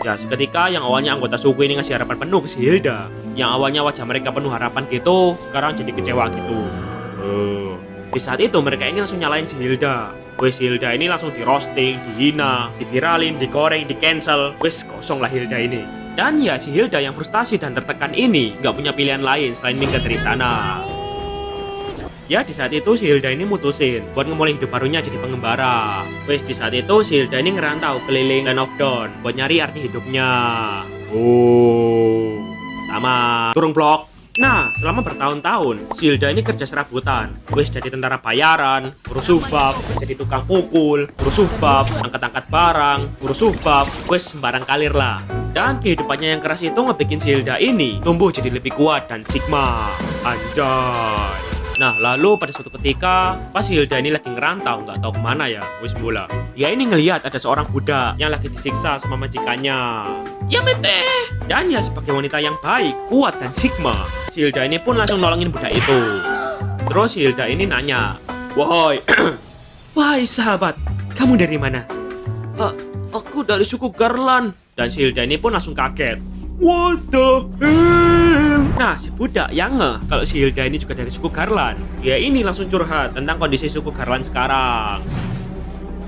Ya, seketika yang awalnya anggota suku ini ngasih harapan penuh ke si Hilda. Yang awalnya wajah mereka penuh harapan gitu, sekarang jadi kecewa gitu. Di saat itu mereka ini langsung nyalain si Hilda. Wes Hilda ini langsung di roasting, dihina, diviralin, digoreng, di cancel. Wes kosong lah Hilda ini. Dan ya si Hilda yang frustasi dan tertekan ini nggak punya pilihan lain selain minggat dari sana. Ya di saat itu si Hilda ini mutusin buat ngemulai hidup barunya jadi pengembara. Wes di saat itu si Hilda ini ngerantau keliling Land of Dawn buat nyari arti hidupnya. Sama turung blok. Nah, selama bertahun-tahun, si Hilda ini kerja serabutan. Wes jadi tentara bayaran, urus subab, jadi tukang pukul, urus subab, angkat-angkat barang, urus subab, wes sembarang kalir lah. Dan kehidupannya yang keras itu ngebikin si Hilda ini tumbuh jadi lebih kuat dan sigma. Anjay. Nah, lalu pada suatu ketika, pas si Hilda ini lagi ngerantau, nggak tahu kemana ya, wis bola. Dia ini ngelihat ada seorang budak yang lagi disiksa sama majikannya. Ya mete. Dan ya sebagai wanita yang baik, kuat dan sigma, si Hilda ini pun langsung nolongin budak itu. Terus si Hilda ini nanya, "Wahai, wahai sahabat, kamu dari mana?" Aku dari suku Garland." Dan si Hilda ini pun langsung kaget. What the hell? Nah, si budak yang ngeh kalau si Hilda ini juga dari suku Garland. Dia ini langsung curhat tentang kondisi suku Garland sekarang.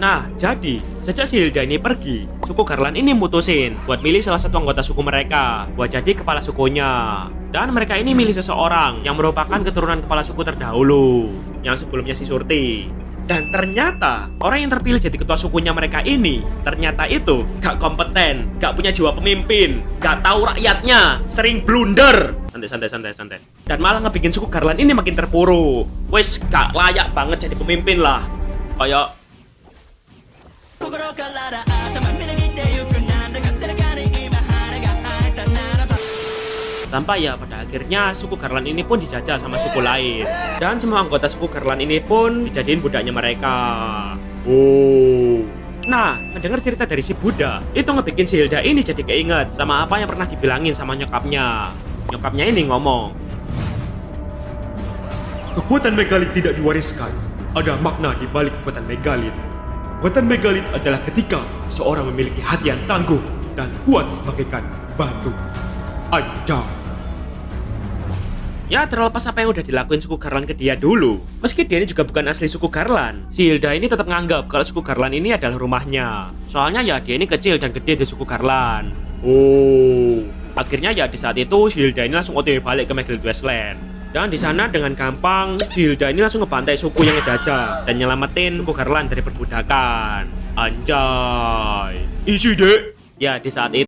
Nah, jadi sejak si Hilda ini pergi, suku Garland ini mutusin buat milih salah satu anggota suku mereka buat jadi kepala sukunya. Dan mereka ini milih seseorang yang merupakan keturunan kepala suku terdahulu, yang sebelumnya si Surti. Dan ternyata orang yang terpilih jadi ketua sukunya mereka ini ternyata itu gak kompeten, gak punya jiwa pemimpin, gak tahu rakyatnya, sering blunder. Santai. Dan malah ngebikin suku Garland ini makin terpuruk. Wes gak layak banget jadi pemimpin lah. Kayak sampai ya pada akhirnya suku Garland ini pun dijajah sama suku lain. Dan semua anggota suku Garland ini pun dijadiin budaknya mereka. Nah, mendengar cerita dari si budak, itu ngebikin si Hilda ini jadi keinget sama apa yang pernah dibilangin sama nyokapnya. Nyokapnya ini ngomong, "Kekuatan megalit tidak diwariskan. Ada makna di balik kekuatan megalit. Kekuatan megalit adalah ketika seorang memiliki hati yang tangguh dan kuat bagaikan batu." Anjay. Ya terlepas apa yang udah dilakuin suku Garland ke dia dulu, meski dia ini juga bukan asli suku Garland, si Hilda ini tetap nganggap kalau suku Garland ini adalah rumahnya. Soalnya ya dia ini kecil dan gede di suku Garland. Akhirnya ya di saat itu si Hilda ini langsung OTW balik ke Megalit Wasteland. Dan di sana dengan gampang si Hilda ini langsung ngebantai suku yang ngejajah dan nyelamatin suku Garland dari perbudakan. Anjay. Isi dek. Ya di saat itu